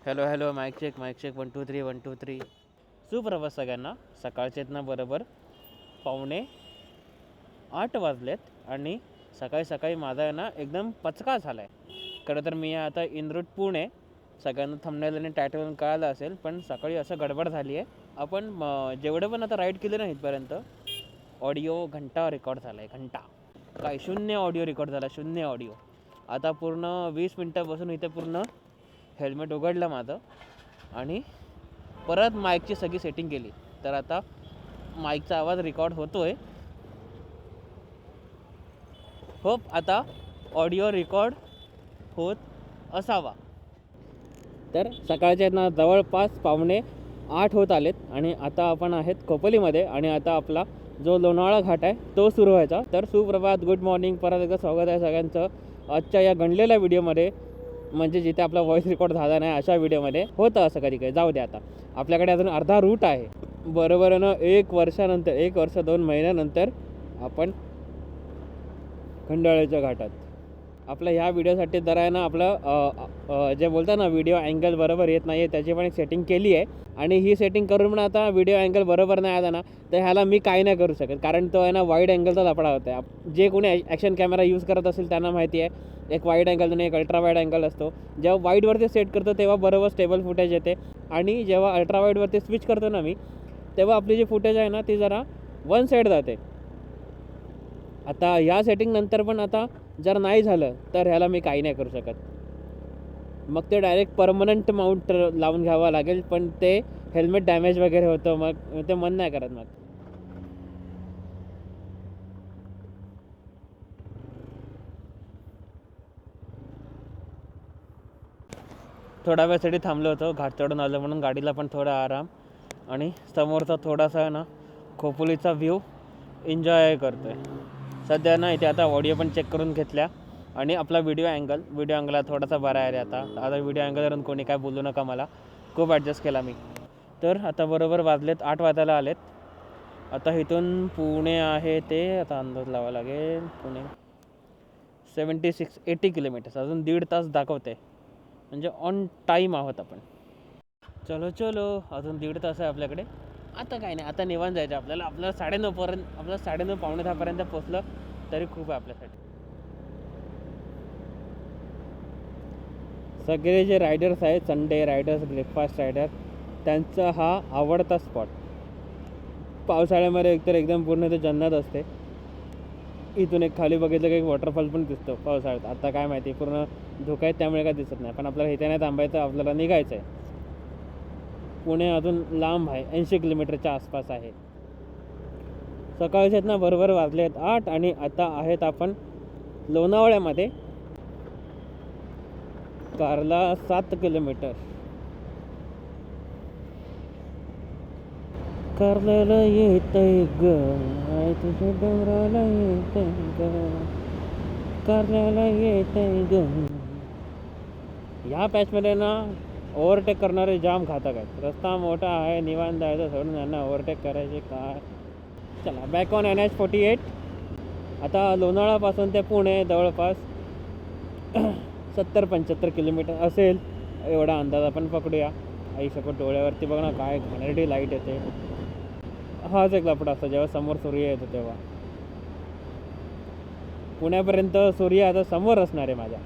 Hello hello mic check 1 2 3 1 2 3. सुप्रभात सगळ्यांना. सकाळचेत ना बरोबर 7:45 वाजलेत आणि सकाळी सकाळी माझा आहे ना एकदम पचका झाला आहे. खरं तर मी आता इनरूट पुणे, सगळ्यांना थंबनेल आणि टायटलवरून कळालं असेल, पण सकाळी असं गडबड झाली आहे. आपण जेवढं पण आता राईड केलं ना इथपर्यंत, ऑडिओ घंटा रेकॉर्ड झाला आहे. घंटा काय 0 ऑडिओ रेकॉर्ड झाला, 0 ऑडिओ. आता पूर्ण 20 मिनटं बसून इथे पूर्ण हेल्मेट उघडलं माझं आणि परत माईकची सगळी सेटिंग केली. तर आता माईकचा आवाज रेकॉर्ड होतो आहे. होप आता ऑडिओ रेकॉर्ड होत असावा. तर सकाळचे ना जवळपास 7:45 होत आलेत आणि आता आपण आहेत खोपोलीमध्ये आणि आता आपला जो लोणावळा घाट आहे तो सुरू व्हायचा. तर सुप्रभात, गुड मॉर्निंग, परत एकदा स्वागत आहे सगळ्यांचं आजच्या या गणलेल्या व्हिडिओमध्ये. म्हणजे जिथे आपला व्हॉईस रेकॉर्ड झाला नाही अशा व्हिडिओमध्ये होतं असं कधी काही. जाऊ दे, आता आपल्याकडे अजून अर्धा रूट आहे. बरोबर ना, 1 वर्षानंतर, 1 वर्ष 2 महिन्यानंतर आपण खंडाळ्याच्या घाटात. आपलं ह्या व्हिडिओसाठी जरा आहे ना आपलं जे बोलतात ना व्हिडिओ अँगल बरोबर येत नाही आहे त्याची पण एक सेटिंग केली आहे. आणि ही सेटिंग करून पण आता व्हिडिओ अँगल बरोबर नाही आला ना तर ह्याला मी काही नाही करू शकत, कारण तो आहे ना वाईड अँगलचा लफडा होता आहे. जे कोणी ॲक्शन कॅमेरा यूज करत असेल त्यांना माहिती आहे, एक वाईड अँगल आणि एक अल्ट्रा वाईड अँगल असतो. जेव्हा वाईडवरती सेट करतो तेव्हा बरोबर स्टेबल फुटेज येते आणि जेव्हा अल्ट्रा वाईडवरती स्विच करतो ना मी, तेव्हा आपली जी फुटेज आहे ना ती जरा वन साईड जाते. आता ह्या सेटिंग नंतर पण आता जर नाही झालं तर ह्याला मी काही नाही करू शकत. मग ते डायरेक्ट परमनंट माउंट लावून घ्यावं लागेल, पण ते हेल्मेट डॅमेज वगैरे होतं, मग ते मन नाही करत. मग थोडा वेळसाठी थांबलो होतो, घाट चढून आलं म्हणून गाडीला पण थोडा आराम आणि समोरचा थोडासा ना खोपोलीचा व्ह्यू एन्जॉय करतो आहे सध्या ना. इथे आता ऑडिओ पण चेक करून घेतल्या आणि आपला व्हिडिओ अँगलला थोडासा बरा आहे. आता व्हिडिओ अँगलवरून कोणी काय बोलू नका, मला खूप ॲडजस्ट केला मी. तर आता बरोबर वाजलेत 8 वाजायला आलेत. आता इथून पुणे आहे ते आता अंदाज लावावा लागेल. पुणे 80 किलोमीटर्स, अजून 1.5 तास दाखवते, म्हणजे ऑन टाईम आहोत आपण. चलो अजून 1.5 तास आहे आपल्याकडे. आता काय नाही, आता निवांत जायचं आपल्याला. आपल्याला 9:30 पावणे 10 पोचलं तरी खूप आहे आपल्यासाठी. सगळे जे रायडर्स आहेत, संडे रायडर्स, ब्रेकफास्ट रायडर, त्यांचा हा आवडता स्पॉट. पावसाळ्यामध्ये एकतर एकदम पूर्ण ते जन्नत असते. इथून एक खाली बघितलं की एक वॉटरफॉल पण दिसतो पावसाळ्यात. आता काय माहिती, पूर्ण धोका आहे त्यामुळे काय दिसत नाही, पण आपल्याला इथे नाही थांबायचं, आपल्याला निघायचं आहे. पुणे अजून लांब आहे, 80 किलोमीटरच्या आसपास आहे. सकाळचे ना बरोबर वाजले आहेत 8 आणि आता आहेत आपण लोणावळ्यामध्ये. कारला 7 किलोमीटर. कारल्याला येतंय ग, तुझ्या डोंगराला येतंय ग, कारल्याला येतंय ग. ह्या पॅचमध्ये ना ओव्हरटेक करणारे जाम घातक आहेत. रस्ता मोठा आहे, निवांत जायचं सोडून यांना ओव्हरटेक करायचे काय. चला बॅक ऑन NH48. आता लोणावळ्यापासून ते पुणे जवळपास 70-75 किलोमीटर असेल, एवढा अंदाज आपण पकडूया. आई शकत डोळ्यावरती बघ ना काय घाणेरडी लाईट येते. हाच एक लफडा असतो जेव्हा समोर सूर्य येतो तेव्हा. पुण्यापर्यंत सूर्य आता समोर असणार आहे माझ्या.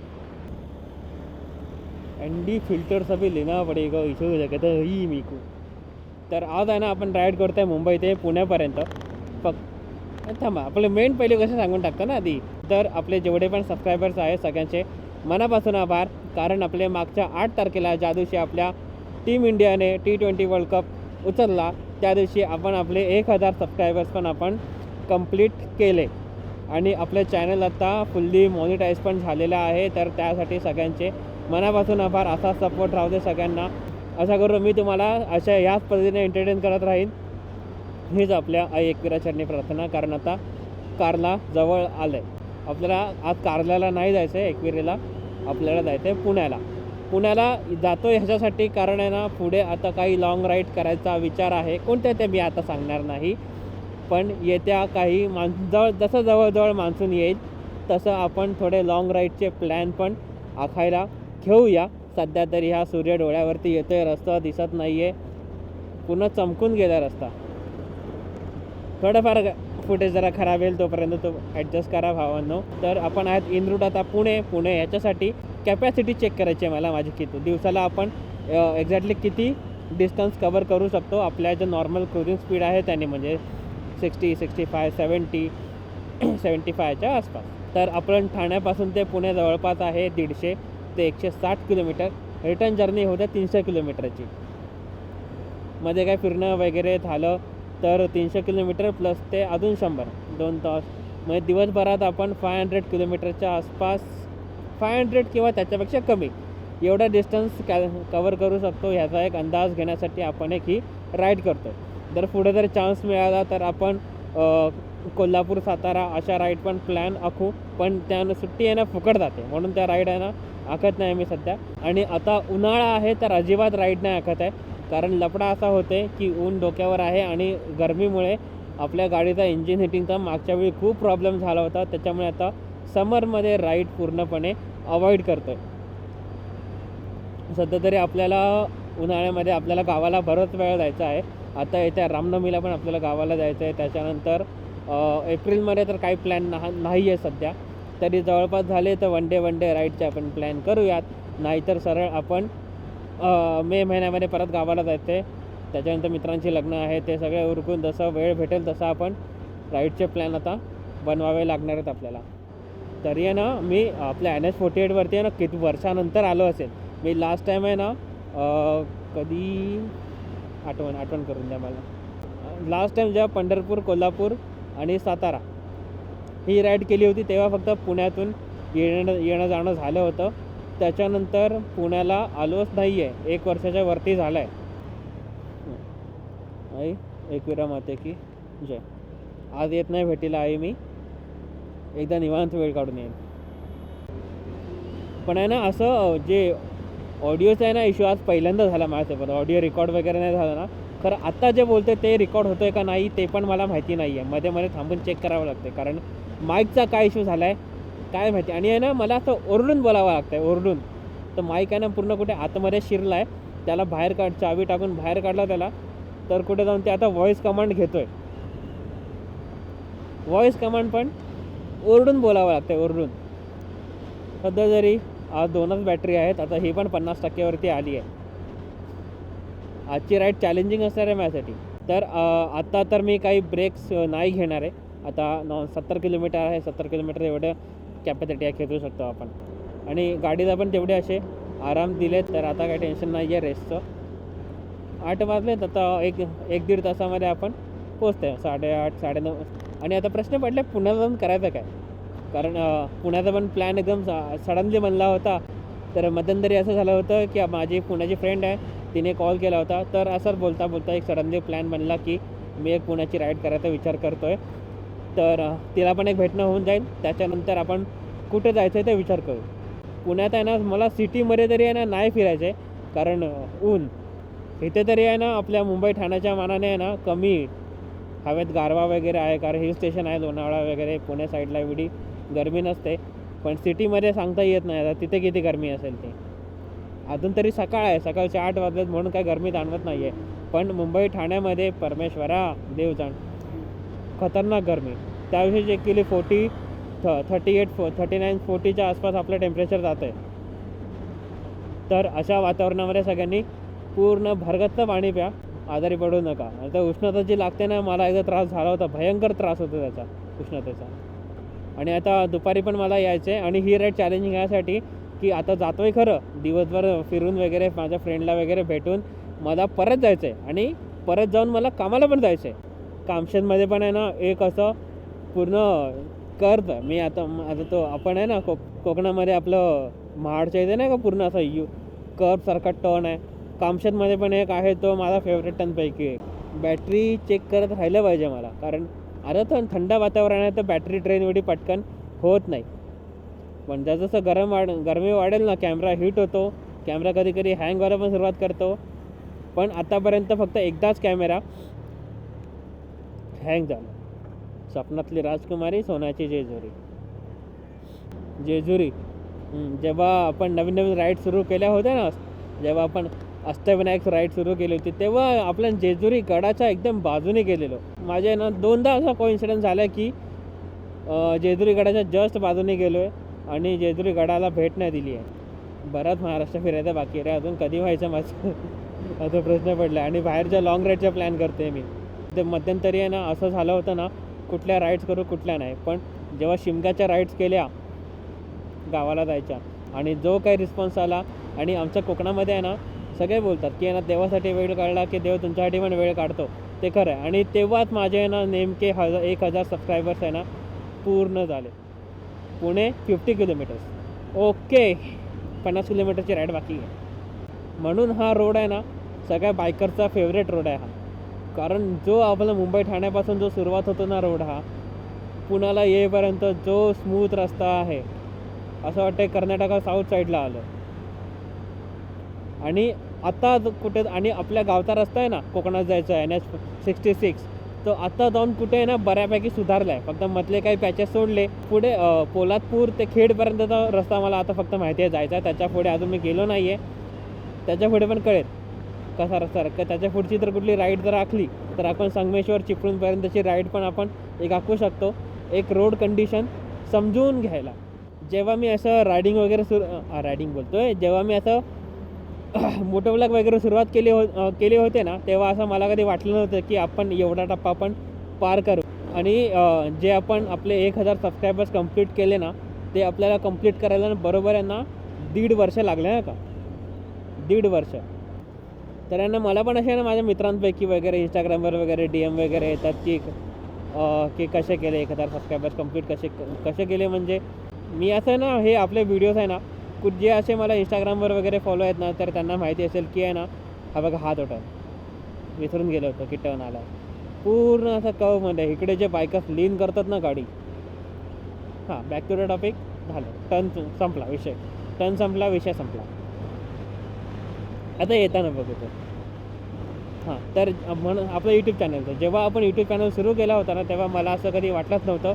ND फिल्टर सभी लेना पडेगा इशू जगत ही मी को. तर आज आहे ना आपण राईड करतोय मुंबई ते पुण्यापर्यंत. थांबा, आपले मेन पहिले कसं सांगून टाकतो ना आधी. तर आपले जेवढे पण सबस्क्रायबर्स आहेत सगळ्यांचे मनापासून आभार, कारण आपले मागच्या 8 तारखेला ज्या दिवशी आपल्या टीम इंडियाने T20 वर्ल्ड कप उचलला त्या दिवशी आपण आपले 1000 सबस्क्रायबर्स पण आपण कंप्लीट केले आणि आपले चॅनल आता फुल्ली मॉनिटाईज पण झालेलं आहे. तर त्यासाठी सगळ्यांचे मनापासून आभार. असा सपोर्ट राहू दे सगळ्यांना. अशा करून मी तुम्हाला अशा याच पद्धतीने एंटरटेन करत राहीन. हीच आपल्या आई एकविराचरणी प्रार्थना, कारण आता कारला जवळ आलं आहे. आपल्याला आज कारल्याला नाही जायचं आहे, एकविरेला आपल्याला जायचं आहे पुण्याला जातो ह्याच्यासाठी, कारण आहे ना पुढे आता काही लाँग राईड करायचा विचार आहे. कोणत्या ते मी आता सांगणार नाही, पण येत्या काही जसं जवळजवळ मान्सून येईल तसं आपण थोडे लाँग राईडचे प्लॅन पण आखायला घेऊया. सध्या तरी हा सूर्य डोळ्यावरती येतोय, रस्ता दिसत नाही आहे, पुन्हा चमकून गेला रस्ता. थोडंफार फुटेज जरा खराब येईल, तोपर्यंत तो ॲडजस्ट करा भावांनो. तर आपण आहेत इन रूट आता पुणे याच्यासाठी कॅपॅसिटी चेक करायची आहे मला माझी किती दिवसाला आपण एक्झॅक्टली किती डिस्टन्स कवर करू शकतो आपल्या जो नॉर्मल क्रुझिंग स्पीड आहे त्याने, म्हणजे 60, 65, 70, 75च्या आसपास. तर आपण ठाण्यापासून ते पुणे जवळपास आहे 150 ते 160 किलोमीटर. रिटर्न जर्नी होते 300 किलोमीटरची. मध्ये काय फिरणं वगैरे झालं तर 300 किलोमीटर प्लस ते अजून 100, 2 तास. म्हणजे दिवसभरात आपण 500 किलोमीटरच्या आसपास, 500 किंवा त्याच्यापेक्षा कमी एवढा डिस्टन्स कवर करू शकतो. ह्याचा एक अंदाज घेण्यासाठी आपण ही राईड करतो. जर पुढे जर चान्स मिळाला तर आपण कोल्हापूर सातारा अशा राईड पण प्लॅन आखू, पण त्यानं सुट्टी आहे ना फुकट जाते, म्हणून त्या राईड आहे ना आखत नाही मी सध्या. आणि आता उन्हाळा आहे तर अजिबात राईड नाही आखत आहे, कारण लफडा असा होते की ऊन डोक्यावर आहे आणि गरमीमुळे आपल्या गाडीचा इंजिन हिटिंगचा मागच्या वेळी खूप प्रॉब्लेम झाला होता. त्याच्यामुळे आता समरमध्ये राईड पूर्णपणे अवॉइड करतो आहे. सध्या तरी आपल्याला उन्हाळ्यामध्ये आपल्याला गावाला बरंच वेळ जायचा आहे. आता येत्या रामनवमीला पण आपल्याला गावाला जायचं आहे. त्याच्यानंतर एप्रिलमध्ये तर काही प्लॅन नाही आहे सध्या तरी. जवळपास झाले तर वन डे राईडचे आपण प्लॅन करूयात, नाहीतर सरळ आपण मे महिन्यामध्ये परत गावाला जायचं आहे. त्याच्यानंतर मित्रांची लग्न आहे, ते सगळे उरकून जसं वेळ भेटेल तसं आपण राईडचे प्लॅन आता बनवावे लागणार आहेत आपल्याला. तरी आहे ना मी आपल्या NH48वरती आहे ना किती वर्षानंतर आलो असेल. मी लास्ट टाईम आहे ना कधी आठवण करून द्या मला. लास्ट टाईम जेव्हा पंढरपूर, कोल्हापूर आणि सातारा ही राईड केली होती तेव्हा फक्त पुण्यातून येणं जाणं झालं होतं. त्याच्यानंतर पुण्याला आलोच नाही आहे. 1 वर्षाच्या वरती झालं आहे. आई एकविरा माते की जय. आज येत नाही भेटीला आई, मी एकदा निवांत वेळ काढून येईल. पण आहे ना असं जे ऑडिओचं आहे ना इश्यू आज पहिल्यांदा झाला माझ्यासोबत. ऑडिओ रेकॉर्ड वगैरे नाही झालं ना, तर आत्ता जे बोलते ते रेकॉर्ड होतं आहे का नाही ते पण मला माहिती नाही आहे. मध्ये थांबून चेक करावं लागते, कारण माईकचा काय इश्यू झाला आहे काय माहिती. आणि आहे ना मला असं ओरडून बोलावं लागतं आहे, ओरडून. तर माईक आहे ना पूर्ण कुठे आतमध्ये शिरला आहे, त्याला बाहेर चावी टाकून बाहेर काढला त्याला, तर कुठे जाऊन ते आता व्हॉईस कमांड घेतो आहे. व्हॉईस कमांड पण ओरडून बोलावं लागतं आहे, ओरडून. सध्या जरी आज 2च बॅटरी आहेत, आता ही पण 50% आली आहे. आजची राईड चॅलेंजिंग असणार आहे माझ्यासाठी. तर आत्ता तर मी काही ब्रेक्स नाही घेणार आहे. आता 70 किलोमीटर आहे, 70 किलोमीटर एवढं कॅपॅसिटी आहे खेचू शकतो आपण. आणि गाडीला पण तेवढे असे आराम दिलेत, तर आता काही टेन्शन नाही आहे रेसचं. 8 वाजलेत, आता एक 1-1.5 तासामध्ये आपण पोचतो आहे, 8:30 9:30. आणि आता प्रश्न पडले पुण्याला जाऊन करायचं काय, कारण पुण्याचा पण प्लॅन एकदम सडनली बनला होता. तर मध्यंतरी असं झालं होतं की माझी पुण्याची फ्रेंड आहे, तिने कॉल केला होता. तर असंच बोलता एक सडनली प्लॅन बनला की मी एक पुण्याची राईड करायचा विचार करतो आहे. तर तिला पण एक भेटणं होऊन जाईल. त्याच्यानंतर आपण कुठे जायचं आहे ते विचार करू. पुण्यात आहे ना मला सिटीमध्ये तरी आहे ना नाही फिरायचं आहे, कारण ऊन. इथे तरी आहे ना आपल्या मुंबई ठाण्याच्या मानाने आहे ना कमी हवेत गारवा वगैरे आहे, कारण हिल स्टेशन आहे लोणावळा वगैरे. पुणे साईडला एवढी गरमी नसते, पण सिटीमध्ये सांगता येत नाही आता तिथे किती गरमी असेल ते. अजून तरी सकाळ आहे, सकाळचे 8 वाजलेत म्हणून काही गरमी जाणवत नाही आहे. पण मुंबई ठाण्यामध्ये परमेश्वरा देव जाण खतरनाक गरमी. त्याविषयी चेक केली 38, 39, 40च्या आसपास आपलं टेम्परेचर जातं आहे. तर अशा वातावरणामध्ये सगळ्यांनी पूर्ण भरगच्च पाणी प्या, आजारी पडू नका. आता उष्णता जी लागते ना, मला एकदा त्रास झाला होता, भयंकर त्रास होतो त्याचा उष्णतेचा. आणि आता दुपारी पण मला यायचं आहे. आणि ही राईड चॅलेंजिंग यासाठी की आता जातो आहे खरं दिवसभर फिरून वगैरे माझ्या फ्रेंडला वगैरे भेटून, मला परत जायचं आहे. आणि परत जाऊन मला कामाला पण जायचं आहे. कामशेतमध्ये पण आहे ना एक असं पूर्ण कर्व. मी आता तो आपण आहे ना कोकणामध्ये आपलं महाडच्या इथे नाही का पूर्ण असं कर्वसारखा टर्न आहे. कामशेतमध्ये पण एक आहे, तो माझा फेवरेट टर्नपैकी एक. बॅटरी चेक करत राहिलं पाहिजे मला, कारण आता तर थंड वातावरण आहे तर बॅटरी ड्रेन एवढी पटकन होत नाही. पण जसं गरमी वाढेल ना कॅमेरा हीट होतो, कॅमेरा कधी कधी हँग व्हायला पण सुरुवात करतो. पण आतापर्यंत फक्त एकदाच कॅमेरा हँग झाला. स्वप्नातली राजकुमारी, सोन्याची जेजुरी. जेव्हा आपण नवीन नवीन राईड सुरू केल्या होत्या ना, जेव्हा आपण अष्टविनायक राईड सुरू केली होती, तेव्हा आपण जेजुरी गडाच्या एकदम बाजूने गेलेलो. माझे ना 2दा असा कोइन्सिडन्स झाला की जेजुरी गडाच्या जस्ट बाजूने गेलो आहे आणि जेजुरी गडाला भेट नाही दिली आहे. बराच महाराष्ट्र फिरायचं बाकी रे अजून, कधी व्हायचं माझं आता प्रश्न पडला. आणि बाहेरच्या लाँग राईडचा प्लॅन करते मी. ते मध्यंतरी आहे ना असं झालं होतं ना, कुठल्या राईड्स करू कुठल्या नाही. पण जेव्हा शिमग्याच्या राईड्स केल्या गावाला जायच्या आणि जो काही रिस्पॉन्स आला, आणि आमच्या कोकणामध्ये आहे ना सगळे बोलतात की आहे ना देवासाठी वेळ काढला की देव तुमच्यासाठी पण वेळ काढतो, ते खरं आहे. आणि तेव्हाच माझे आहे ना नेमके 1000 सबस्क्रायबर्स आहे ना पूर्ण झाले. पुणे 50 किलोमीटर्स, ओके 50 किलोमीटरची राईड बाकी आहे. म्हणून हा रोड आहे ना सगळ्या बायकरचा फेवरेट रोड आहे हा. कारण जो आपला मुंबई ठाण्यापासून जो सुरुवात होतो ना रोड, हा पुण्याला येईपर्यंत जो स्मूथ रस्ता आहे, असं वाटतं कर्नाटका साऊथ साईडला आलं. आणि आता कुठे, आणि आपल्या गावचा रस्ता आहे ना कोकणात जायचा आहे NH66, तो आता जाऊन कुठे आहे ना बऱ्यापैकी सुधारला आहे. फक्त मधले काही पॅचेस सोडले. पुढे पोलादपूर ते खेडपर्यंतचा रस्ता मला आता फक्त माहिती आहे जायचा आहे. त्याच्या पुढे अजून मी गेलो नाही आहे. त्याच्या पुढे पण कळेल कसा रस्ता. त्याच्या पुढची तर कुठली राईड जर आखली तर आपण संगमेश्वर चिपळूणपर्यंतची राईड पण आपण एक आखू शकतो, एक रोड कंडिशन समजून घ्यायला. जेव्हा मी असं रायडिंग वगैरे रायडिंग बोलतो आहे, जेव्हा मी असं मोटोव्लॉग वगैरे सुरुवात केले होते ना, तेव्हा असं मला कधी वाटलं नव्हतं की आपण एवढा टप्पा आपण पार करू. आणि जे आपण आपले 1000 सबस्क्रायबर्स कंप्लीट केले ना, ते आपल्याला कंप्लीट करायला बरोबर आहे ना 1.5 वर्ष लागले ना का, 1.5 वर्ष. तर यांना मला पण असे ना माझ्या मित्रांपैकी वगैरे इंस्टाग्रामवर वगैरे DM वगैरे येतात की कसे केले 1000 सबस्क्रायबर्स कंप्लीट कसे केले. म्हणजे मी असं ना हे आपले व्हिडिओज आहे ना, जे असे मला इंस्टाग्रामवर वगैरे फॉलो आहेत ना, तर त्यांना माहिती असेल की आहे ना, हा बघा हात होता विसरून गेलो होतो की टर्न आला पूर्ण असं कवमध्ये. इकडे जे बायकर्स लीन करतात ना गाडी, हां बॅक टू द टॉपिक झालं. टर्न संपला विषय संपला. आता येताना बघतो. हां, तर म्हणून आपलं यूट्यूब चॅनलचं, जेव्हा आपण यूट्यूब चॅनल सुरू केला होता ना, तेव्हा मला असं कधी वाटलंच नव्हतं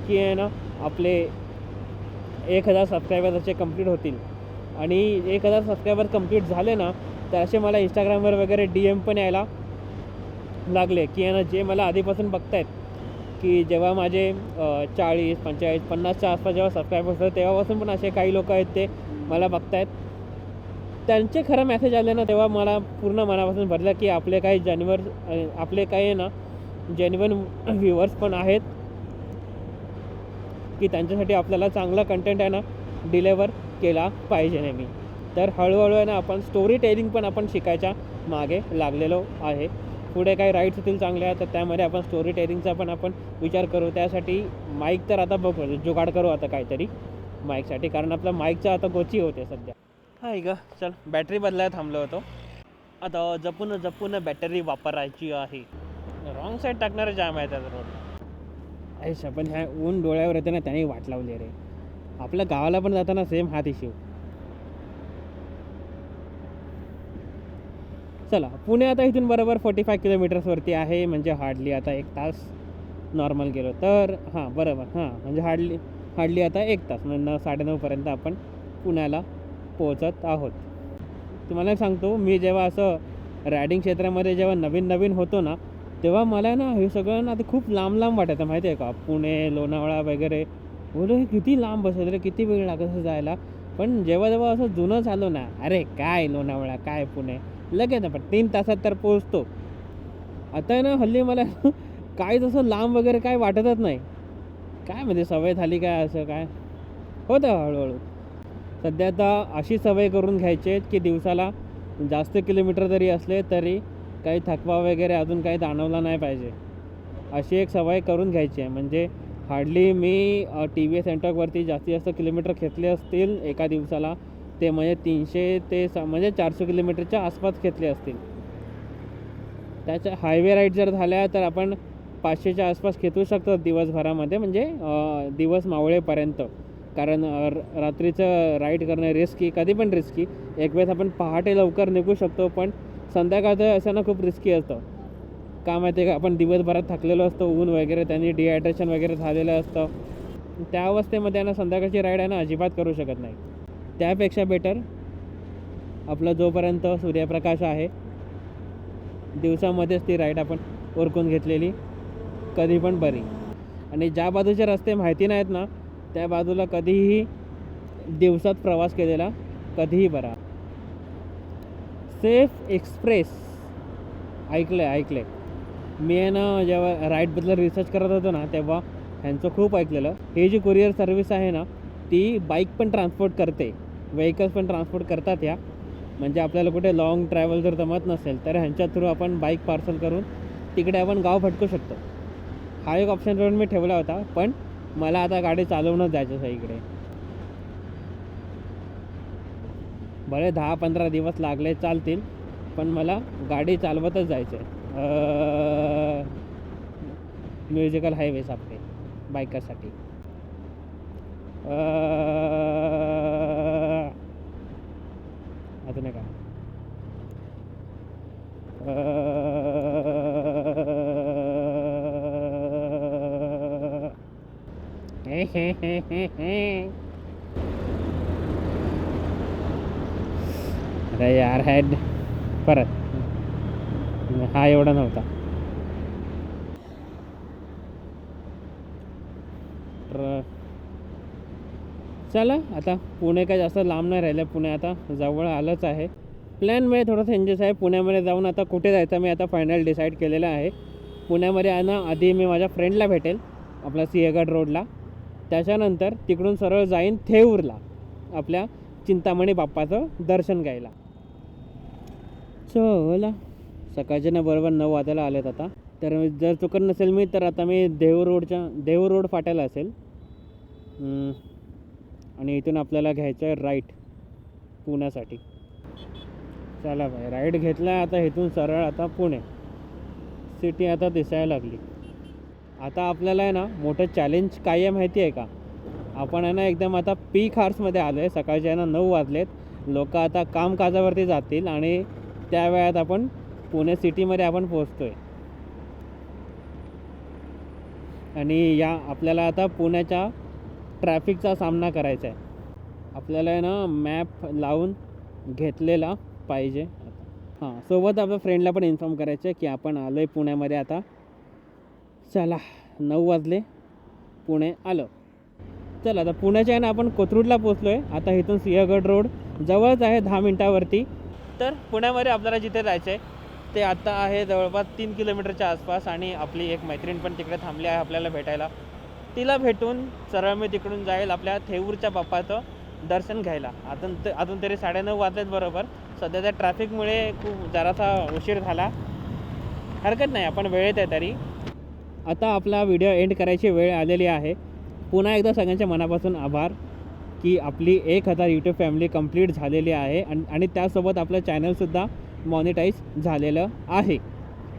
की आहे ना आपले 1000 सबस्क्रायबर्स असे कंप्लीट होतील. आणि 1000 सबस्क्रायबर्स कंप्लीट झाले ना, तर असे मला इंस्टाग्रामवर वगैरे DM पण यायला लागले की आहे ना, जे मला आधीपासून बघतायत की जेव्हा माझे 40, 45, 50च्या आसपास जेव्हा सबस्क्रायबर्स होते, तेव्हापासून पण असे काही लोक आहेत ते मला बघतायत. त्यांचे खरं मेसेज आले ना, तेव्हा मला पूर्ण मनापासून भरलं की आपले काही आहे ना जेन्युइन व्ह्युअर्स पण आहेत, की त्यांच्यासाठी आपल्याला चांगला कंटेंट आहे ना डिलेवर केला पाहिजे नेहमी. तर हळूहळू आहे ना आपण स्टोरी टेलिंग पण आपण शिकायच्या मागे लागलेलो आहे. पुढे काही राईड्स होतील चांगल्या, तर त्यामध्ये आपण स्टोरी टेलिंगचा पण आपण विचार करू. त्यासाठी माईक तर आता बघू, जुगाड करू आता काहीतरी माईकसाठी, कारण आपला माईकचा आता गोची होते सध्या. हाय ग, चल बॅटरी बदलायला थांबलो होतो. आता जपून बॅटरी वापरायची आहे. रॉंग साईड टाकणारे जाम आहे त्याचा रोड. ऐशा, पण ह्या ऊन डोळ्यावर येते ना, त्याने वाट लावली रे. आपल्या गावाला पण जाताना सेम हात इश्यू. चला, पुणे आता इथून बरोबर 45 किलोमीटर्सवरती आहे. म्हणजे हार्डली आता 1 तास नॉर्मल गेलो तर, हां बरोबर, हां म्हणजे हार्डली आता 1 तास म्हणजे 9:30पर्यंत आपण पुण्याला पोहोचत आहोत. तुम्हाला सांगतो, मी जेव्हा असं रायडिंग क्षेत्रामध्ये जेव्हा नवीन होतो ना, तेव्हा मला ना हे सगळं ना ते खूप लांब वाटायचं, माहिती आहे का. पुणे, लोणावळा वगैरे बोलू, हे किती लांब बसेल रे, किती वेळ लागत जायला. पण जेव्हा असं जुनं झालो ना, अरे काय लोणावळा, काय पुणे, लगेच आपण 3 तासात तर पोहोचतो. आता ना हल्ली मला काय जसं लांब वगैरे काय वाटतच नाही. काय म्हणजे सवय झाली काय, असं काय होतं हळूहळू. सध्या आता अशी सवय करून घ्यायची की दिवसाला जास्त किलोमीटर जरी असले तरी काही थकवा वगैरे अजून काही जाणवला नाही पाहिजे, अशी एक सवय करून घ्यायची आहे. म्हणजे हार्डली मी TVS एंटॉकवरती जास्तीत जास्त किलोमीटर खेचले असतील एका दिवसाला, ते म्हणजे 300 ते म्हणजे 400 किलोमीटरच्या आसपास खेचले असतील. त्याच्या हायवे राईड जर झाल्या तर आपण 500च्या आसपास खेचू शकतो दिवसभरामध्ये, म्हणजे दिवस मावळेपर्यंत. कारण रात्रीचं राईड करणं रिस्की, कधी पण रिस्की. एक वेळेस आपण पहाटे लवकर निघू शकतो, पण संध्याकाळचं असं ना खूप रिस्की असतं. का माहिती आहे का, आपण दिवसभरात थकलेलो असतो, ऊन वगैरे त्यांनी डिहायड्रेशन वगैरे झालेलं असतं. त्या अवस्थेमध्ये ना संध्याकाळची राईड आहे ना अजिबात करू शकत नाही. त्यापेक्षा बेटर आपला जोपर्यंत सूर्यप्रकाश आहे दिवसामध्येच ती राईड आपण ओरकून घेतलेली कधी पण बरी. आणि ज्या बाजूचे रस्ते माहिती नाहीत ना त्या बाजूला कधीही दिवसात प्रवास केलेला कधीही बरा. सेफ एक्सप्रेस ऐकलं आहे. मी आहे ना जेव्हा राईडबद्दल रिसर्च करत होतो ना तेव्हा ह्यांचं खूप ऐकलेलं. ही जी कुरिअर सर्व्हिस आहे ना ती बाईक पण ट्रान्सपोर्ट करते, व्हेकल्स पण ट्रान्सपोर्ट करतात ह्या. म्हणजे आपल्याला कुठे लाँग ट्रॅव्हल जर जमत नसेल तर ह्यांच्या थ्रू आपण बाईक पार्सल करून तिकडे आपण गाव भटकू शकतो. हा एक ऑप्शन करून मी ठेवला होता, पण मला आता गाडी चालवूनच जायचं सगळीकडे. भले 10-15 दिवस लागले चालतील, पण मला गाडी चालवतच जायचं आहे. म्युझिकल हायवेज आपले बायकरसाठी. अजून का अरे यार हेड परत हा एवढा नव्हता. तर चला आता पुणे काय जास्त लांब नाही राहिलं, पुणे आता जवळ आलंच आहे. प्लॅनमध्ये थोडं चेंजेस आहे. पुण्यामध्ये जाऊन आता कुठे जायचं मी आता फायनल डिसाईड केलेलं आहे. पुण्यामध्ये आहे ना आधी मी माझ्या फ्रेंडला भेटेल आपल्या सिंहगड रोडला, त्याच्यानंतर तिकडून सरळ जाईन थेऊरला आपल्या चिंतामणी बाप्पाचं दर्शन घ्यायला. चला सकाळचे ना बरोबर 9 वाजायला आलेत आता. तर जर चुकत नसेल मी तर आता मी देहू रोड फाट्याला असेल. आणि इथून आपल्याला घ्यायचं आहे राईट पुण्यासाठी. चला भाई राईट घेतला. आता इथून सरळ आता पुणे सिटी आता दिसायला लागली. आता आपल्याला आहे ना मोठं चॅलेंज काय आहे माहिती आहे का? आपण आहे ना एकदम आता पीक हार्समध्ये आलो आहे. सकाळचे आहे ना 9 वाजलेत. लोक आता कामकाजावरती जातील आणि त्या वेळात आपण पुणे सिटीमध्ये आपण पोचतो आहे. आणि या आपल्याला आता पुण्याच्या ट्रॅफिकचा सामना करायचा आहे. आपल्याला आहे ना मॅप लावून घेतलेला पाहिजे. हां सोबत आपल्या फ्रेंडला पण इन्फॉर्म करायचं आहे की आपण आलो आहे पुण्यामध्ये आता. चला 9 वाजले, पुणे आलं. चला आता पुण्याच्या आहे ना आपण कोथरूडला पोचलो आहे. आता इथून सिंहगड रोड जवळच आहे 10 मिनटावरती. तर पुण्यामध्ये आपल्याला जिथे जायचं आहे ते आता आहे जवळपास 3 किलोमीटरच्या आसपास. आणि आपली एक मैत्रीण पण तिकडे थांबली आहे आपल्याला भेटायला. तिला भेटून सरळ मी तिकडून जाईल आपल्या थेऊरच्या बाप्पाचं दर्शन घ्यायला. अजून तरी 9:30 वाजलेत बरोबर. सध्याच्या ट्रॅफिकमुळे खूप जरासा उशीर झाला. हरकत नाही, आपण वेळेत आहे तरी. आता आपला व्हिडिओ एंड करायची वेळ आलेली आहे. पुन्हा एकदा सगळ्यांच्या मनापासून आभार की आपली 1000 यूट्यूब फॅमिली कंप्लीट झालेली आहे. आणि त्यासोबत आपलं चॅनलसुद्धा मॉनिटाईज झालेलं आहे.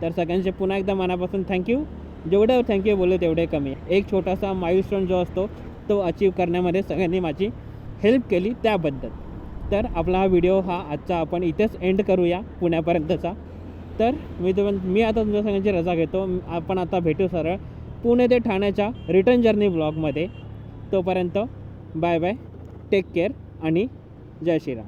तर सगळ्यांचे पुन्हा एकदा मनापासून थँक्यू. जेवढं थँक्यू बोलू तेवढे कमी. एक छोटासा माइलस्टोन जो असतो तो अचीव करण्यामध्ये सगळ्यांनी माझी हेल्प केली त्याबद्दल. तर आपला हा व्हिडिओ आजचा आपण इथेच एंड करूया पुण्यापर्यंतचा. तर मी आता तुमच्या सगळ्यांची रजा घेतो. आपण आता भेटू सरळ पुणे ते ठाण्याच्या रिटर्न जर्नी ब्लॉगमध्ये. तोपर्यंत बाय बाय, टेक केअर आणि जय श्रीराम.